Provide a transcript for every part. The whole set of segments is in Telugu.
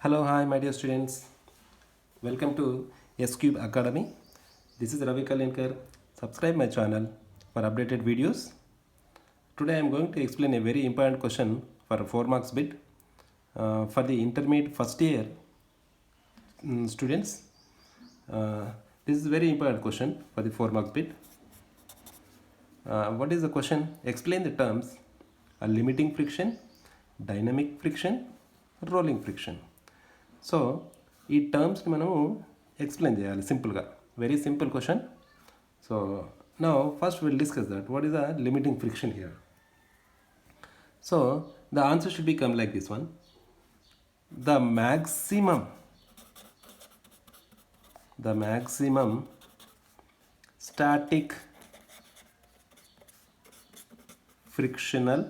Hello, hi, my dear students. Welcome to S Cube Academy. This is Ravi Kalinkar. Subscribe my channel for updated videos. Today I am going to explain a very important question for 4 marks bit for the intermediate first year students. This is a very important question for the 4 marks bit. What is the question? Explain the terms a limiting friction, dynamic friction, rolling friction. So ఈ టర్మ్స్ని మనము ఎక్స్ప్లెయిన్ చేయాలి సింపుల్గా. Very simple question. So now first will discuss that what is the limiting friction here. So the answer should be come like this one. The maximum static frictional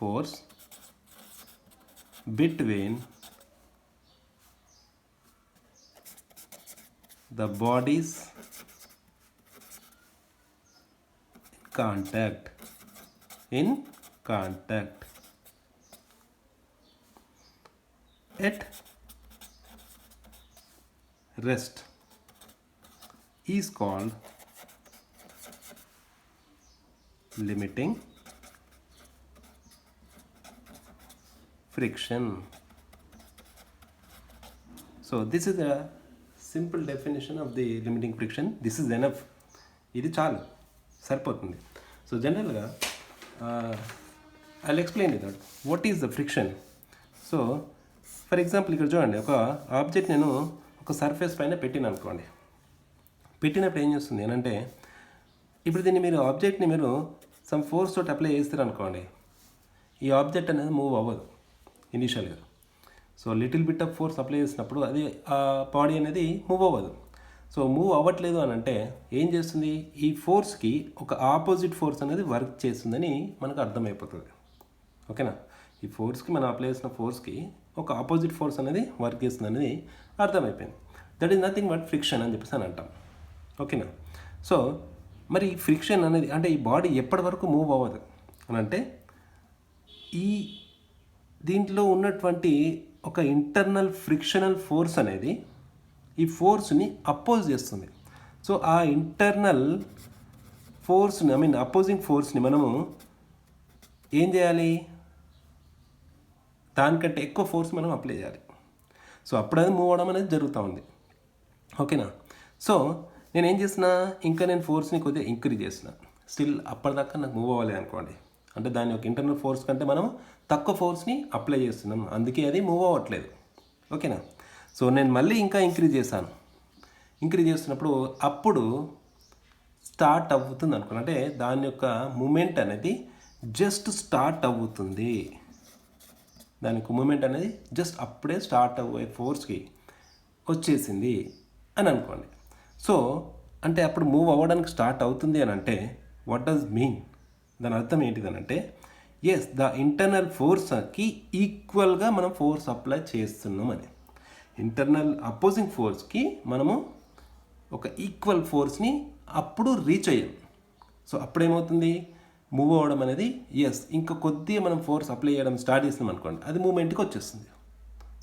force between the bodies in contact at rest is called limiting friction. So this is a simple definition of the limiting friction. This is enough. ఇది చాలు, సరిపోతుంది. సో జనరల్గా I explain that what is the friction. So for example ఇక్కడ చూడండి, ఒక ఆబ్జెక్ట్ నేను ఒక సర్ఫేస్ పైన పెట్టిన అనుకోండి. పెట్టినప్పుడు ఏం చేస్తుంది అని అంటే, ఇప్పుడు దీన్ని మీరు ఆబ్జెక్ట్ని మీరు సమ్ ఫోర్స్ తోటి అప్లై చేస్తారు అనుకోండి, ఈ ఆబ్జెక్ట్ అనేది మూవ్ అవ్వదు ఇనిషియల్గా. So little bit of force apply చేసినప్పుడు అది ఆ బాడీ అనేది మూవ్ అవ్వదు. సో మూవ్ అవ్వట్లేదు అని అంటే ఏం చేస్తుంది, ఈ ఫోర్స్కి ఒక ఆపోజిట్ ఫోర్స్ అనేది వర్క్ చేస్తుందని మనకు అర్థమైపోతుంది. ఓకేనా, ఈ ఫోర్స్కి మనం అప్లై చేసిన ఫోర్స్కి ఒక ఆపోజిట్ ఫోర్స్ అనేది వర్క్ చేస్తుంది అనేది అర్థమైపోయింది. That is nothing but friction అని చెప్పేసి అని అంటాం. ఓకేనా. సో మరి ఫ్రిక్షన్ అనేది అంటే ఈ బాడీ ఎప్పటి వరకు మూవ్ అవ్వదు అని అంటే, ఈ దీంట్లో ఉన్నటువంటి ఒక ఇంటర్నల్ ఫ్రిక్షనల్ ఫోర్స్ అనేది ఈ ఫోర్స్ని అపోజ్ చేస్తుంది. సో ఆ ఇంటర్నల్ ఫోర్స్ని అపోజింగ్ ఫోర్స్ని మనము ఏం చేయాలి, దానికంటే ఎక్కువ ఫోర్స్ మనం అప్లై చేయాలి. సో అప్పుడు అది మూవ్ అవడం అనేది జరుగుతూ ఉంది. ఓకేనా. సో నేను ఏం చేసిన, ఇంకా నేను ఫోర్స్ని కొద్దిగా ఇంక్రీజ్ చేసిన, స్టిల్ అప్పటిదాకా నాకు మూవ్ అవ్వాలి అనుకోండి. అంటే దాని యొక్క ఇంటర్నల్ ఫోర్స్ కంటే మనం తక్కువ ఫోర్స్ని అప్లై చేస్తున్నాం, అందుకే అది మూవ్ అవ్వట్లేదు. ఓకేనా. సో నేను మళ్ళీ ఇంకా ఇంక్రీజ్ చేస్తున్నప్పుడు అప్పుడు స్టార్ట్ అవుతుంది అనుకోండి. అంటే దాని యొక్క మూమెంట్ అనేది జస్ట్ స్టార్ట్ అవుతుంది. దానికి మూమెంట్ అనేది జస్ట్ అప్పుడే స్టార్ట్ అయ్యే ఫోర్స్కి వచ్చేసింది అని అనుకోండి. సో అంటే అప్పుడు మూవ్ అవ్వడానికి స్టార్ట్ అవుతుంది అని అంటే వాట్ డస్ మీన్, దాని అర్థం ఏంటిదని అంటే, ఎస్ ద ఇంటర్నల్ ఫోర్స్కి ఈక్వల్గా మనం ఫోర్స్ అప్లై చేస్తున్నాం అని. ఇంటర్నల్ అపోజింగ్ ఫోర్స్కి మనము ఒక ఈక్వల్ ఫోర్స్ని అప్పుడు రీచ్ అయ్యాం. సో అప్పుడేమవుతుంది, మూవ్ అవ్వడం అనేది ఎస్ ఇంకా కొద్దిగా మనం ఫోర్స్ అప్లై చేయడం స్టార్ట్ చేస్తాం అనుకోండి, అది మూమెంట్కి వచ్చేస్తుంది.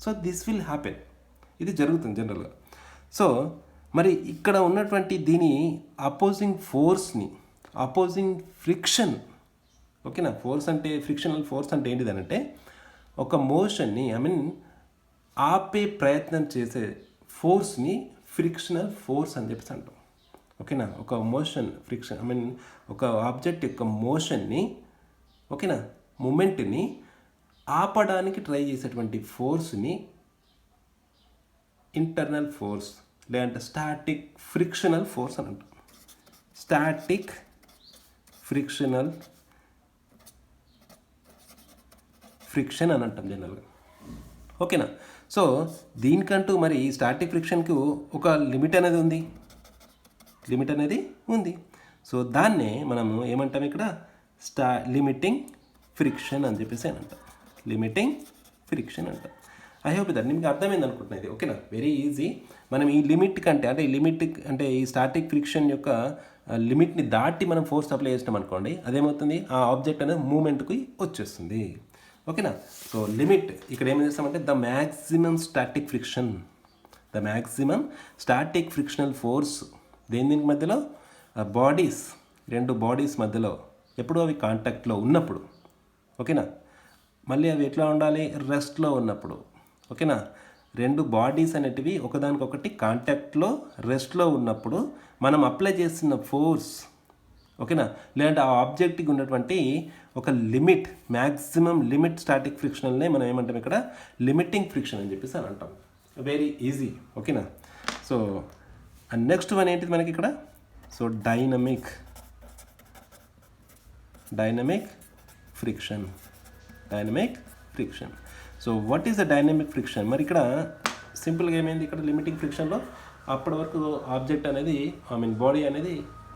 సో దిస్ విల్ హ్యాపెన్, ఇది జరుగుతుంది జనరల్గా. సో మరి ఇక్కడ ఉన్నటువంటి దీని అపోజింగ్ ఫోర్స్ని, అపోజింగ్ ఫ్రిక్షన్, ఓకేనా. ఫోర్స్ అంటే ఫ్రిక్షనల్ ఫోర్స్ అంటే ఏంటిదనంటే, ఒక మోషన్ని ఆపే ప్రయత్నం చేసే ఫోర్స్ని ఫ్రిక్షనల్ ఫోర్స్ అని చెప్పేసి అంటాం. ఓకేనా. ఒక మోషన్ ఫ్రిక్షన్ ఒక ఆబ్జెక్ట్ యొక్క మోషన్ని, ఓకేనా, మూమెంట్ని ఆపడానికి ట్రై చేసేటువంటి ఫోర్స్ని ఇంటర్నల్ ఫోర్స్ లేదంటే స్టాటిక్ ఫ్రిక్షనల్ ఫోర్స్ అని అంటాం. స్టాటిక్ ఫ్రిక్షనల్ ఫ్రిక్షన్ అని అంటాం జనరల్గా. ఓకేనా. సో దీనికంటూ మరి స్టాటిక్ ఫ్రిక్షన్కు ఒక లిమిట్ అనేది ఉంది. సో దాన్నే మనము ఏమంటాం ఇక్కడ, లిమిటింగ్ ఫ్రిక్షన్ అని చెప్పేసి అని అంటాం. లిమిటింగ్ ఫ్రిక్షన్ అంటాం. ఐ హోప్ దట్ మీకు అర్థమైంది అనుకుంటున్నాను. ఇది ఓకేనా, వెరీ ఈజీ. మనం ఈ లిమిట్ కంటే అంటే ఈ స్టాటిక్ ఫ్రిక్షన్ యొక్క లిమిట్ని దాటి మనం ఫోర్స్ అప్లై చేసినాం అనుకోండి, అదేమవుతుంది, ఆ ఆబ్జెక్ట్ అనేది మూమెంట్కి వచ్చేస్తుంది. ఓకేనా. సో లిమిట్ ఇక్కడ ఏం చేస్తామంటే the maximum static friction, the maximum static frictional force దీనికి మధ్యలో బాడీస్, రెండు బాడీస్ మధ్యలో ఎప్పుడు అవి కాంటాక్ట్లో ఉన్నప్పుడు. ఓకేనా. మళ్ళీ అవి ఎట్లా ఉండాలి, రెస్ట్లో ఉన్నప్పుడు. ఓకేనా. రెండు బాడీస్ అనేటివి ఒకదానికొకటి కాంటాక్ట్లో రెస్ట్లో ఉన్నప్పుడు మనం అప్లై చేస్తున్న ఫోర్స్, ఓకేనా, లేదంటే ఆ ఆబ్జెక్ట్కి ఉన్నటువంటి ఒక లిమిట్, మ్యాక్సిమం లిమిట్ స్టాటిక్ ఫ్రిక్షనల్నే మనం ఏమంటాం ఇక్కడ లిమిటింగ్ ఫ్రిక్షన్ అని చెప్పేసి అని అంటాం. Very easy. ఓకేనా. సో అండ్ నెక్స్ట్ వన్ ఏంటిది మనకి ఇక్కడ, so dynamic friction. So what is the dynamic friction? మరి ఇక్కడ సింపుల్గా ఏమైంది, ఇక్కడ లిమిటింగ్ ఫ్రిక్షన్లో అప్పటి వరకు ఆబ్జెక్ట్ అనేది, బాడీ అనేది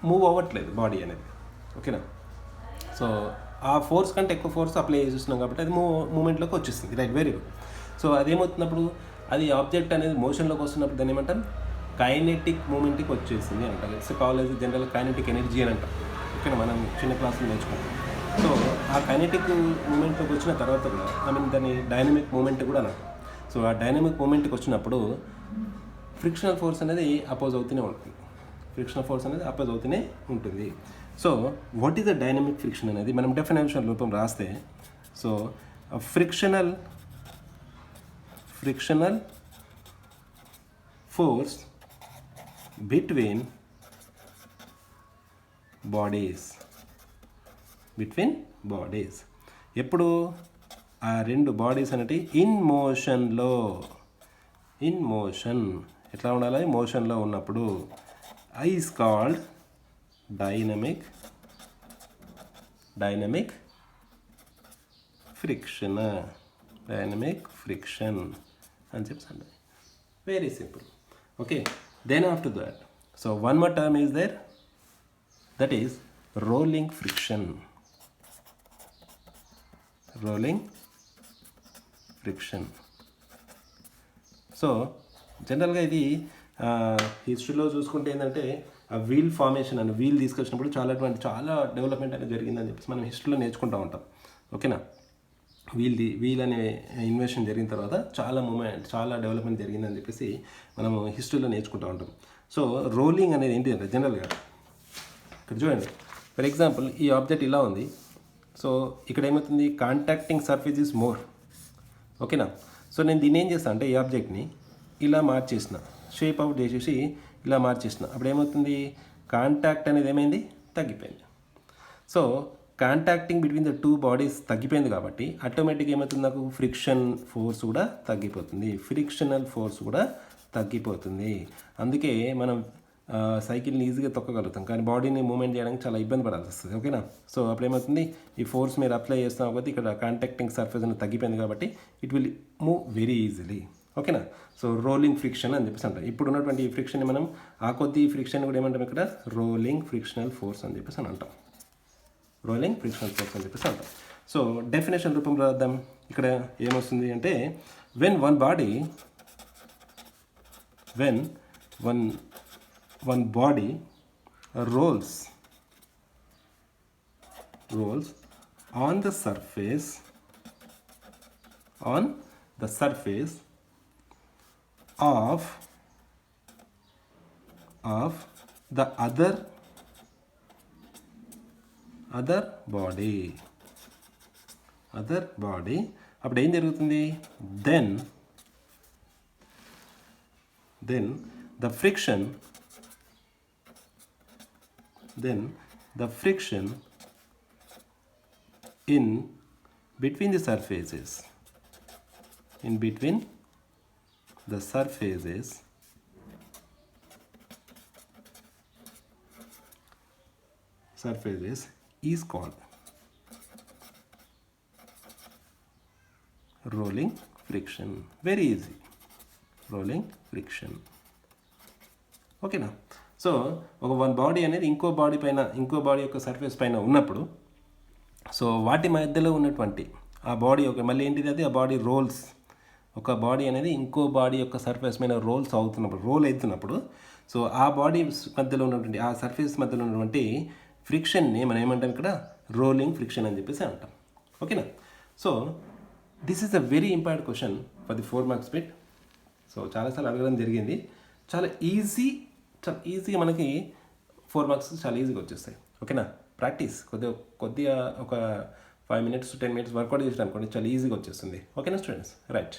మూవ్ అవ్వట్లేదు, బాడీ అనేది. ఓకేనా. సో ఆ ఫోర్స్ కంటే ఎక్కువ ఫోర్స్ అప్లై చేస్తున్నాం కాబట్టి అది మూమెంట్లోకి వచ్చేస్తుంది. Right, very good. సో అదేమవుతున్నప్పుడు అది ఆబ్జెక్ట్ అనేది మోషన్లోకి వస్తున్నప్పుడు దాన్ని ఏమంటాం, కైనెటిక్ మూమెంట్కి వచ్చేసింది అంటాం. It's college general kinetic energy అని అంటాం. ఓకేనా, మనం చిన్న క్లాసులు నేర్చుకుంటాం. సో ఆ కైనెటిక్ మూమెంట్లోకి వచ్చిన తర్వాత కూడా దాన్ని డైనమిక్ మూమెంట్ కూడా అన్నాం. సో ఆ డైనమిక్ మూమెంట్కి వచ్చినప్పుడు ఫ్రిక్షనల్ ఫోర్స్ అనేది అపోజ్ అవుతూనే ఉంటుంది. So what is the dynamic friction అనేది మనం డెఫినేషన్ రూపం రాస్తే, so frictional force between bodies. ఎప్పుడు ఆ రెండు బాడీస్ అనేవి ఇన్ మోషన్ ఎట్లా ఉండాలి, మోషన్లో ఉన్నప్పుడు ఈజ్ కాల్డ్ డైనమిక్ ఫ్రిక్షన్ అని చెప్పి అంటే very simple. Okay. Then after that, so one more term is there, that is rolling friction. So జనరల్గా ఇది హిస్టరీలో చూసుకుంటే ఏంటంటే ఆ వీల్ ఫార్మేషన్ అని వీల్ తీసుకొచ్చినప్పుడు చాలా డెవలప్మెంట్ అనేది జరిగిందని చెప్పేసి మనం హిస్టరీలో నేర్చుకుంటూ ఉంటాం. ఓకేనా. వీల్ అనే ఇన్వెన్షన్ జరిగిన తర్వాత చాలా డెవలప్మెంట్ జరిగిందని చెప్పేసి మనము హిస్టరీలో నేర్చుకుంటూ ఉంటాం. సో రోలింగ్ అనేది ఏంటి అంటే జనరల్గా ఇక్కడ చూడండి, ఫర్ ఎగ్జాంపుల్ ఈ ఆబ్జెక్ట్ ఇలా ఉంది. సో ఇక్కడ ఏమవుతుంది, కాంటాక్టింగ్ సర్ఫేస్ ఈజ్ మోర్. ఓకేనా. సో నేను దీన్ని ఏం చేస్తాను అంటే ఈ ఆబ్జెక్ట్ని ఇలా మార్చేసిన, షేప్ అవుట్ చేసేసి ఇలా మార్చేసిన, అప్పుడు ఏమవుతుంది, కాంటాక్ట్ అనేది ఏమైంది, తగ్గిపోయింది. So contacting between the two bodies తగ్గిపోయింది కాబట్టి ఆటోమేటిక్గా ఏమవుతుంది, నాకు ఫ్రిక్షనల్ ఫోర్స్ కూడా తగ్గిపోతుంది. అందుకే మనం సైకిల్ని ఈజీగా తొక్కగలుగుతాం, కానీ బాడీని మూవ్మెంట్ చేయడానికి చాలా ఇబ్బంది పడాల్సి వస్తుంది. ఓకేనా. సో అప్పుడు ఏమవుతుంది, ఈ ఫోర్స్ మీరు అప్లై చేస్తాం కాబట్టి ఇక్కడ కాంటాక్టింగ్ సర్ఫేస్ అనేది తగ్గిపోయింది కాబట్టి it will move very easily. ఓకేనా. సో రోలింగ్ ఫ్రిక్షన్ అని చెప్పేసి అంటాం. ఇప్పుడు ఉన్నటువంటి ఈ ఫ్రిక్షన్ని మనం ఆ కొద్ది ఫ్రిక్షన్ కూడా ఏమంటాం, ఇక్కడ రోలింగ్ ఫ్రిక్షనల్ ఫోర్స్ అని చెప్పేసి అని అంటాం. సో డెఫినేషన్ రూపంలో రాద్దాం. ఇక్కడ ఏమొస్తుంది అంటే when one body rolls on the surface of the other body అప్పుడు ఏం జరుగుతుంది, then the friction in between the surfaces is called rolling friction. Very easy. Rolling friction. ఓకేనా. సో వన్ బాడీ అనేది ఇంకో బాడీ యొక్క సర్ఫేస్ పైన ఉన్నప్పుడు, సో వాటి మధ్యలో ఉన్నటువంటి ఆ బాడీ మళ్ళీ ఏంటిది అది, ఆ బాడీ రోల్స్, ఒక బాడీ అనేది ఇంకో బాడీ యొక్క సర్ఫేస్ పైన రోల్ అవుతున్నప్పుడు సో ఆ బాడీ మధ్యలో ఉన్నటువంటి ఆ సర్ఫేస్ మధ్యలో ఉన్నటువంటి ఫ్రిక్షన్ని మనం ఏమంటాం ఇక్కడ రోలింగ్ ఫ్రిక్షన్ అని చెప్పేసి అంటాం. ఓకేనా? So this is a very important question for the 4 marks bit. So చాలాసార్లు అడగడం జరిగింది. చాలా ఈజీగా మనకి 4 మార్క్స్ చాలా ఈజీగా వచ్చేస్తాయి. ఓకేనా? ప్రాక్టీస్ కొద్దిగా ఒక 5 minutes to 10 minutes వర్కౌట్ చేసినా అనుకోండి చాలా ఈజీగా వచ్చేస్తుంది. ఓకేనా స్టూడెంట్స్? రైట్.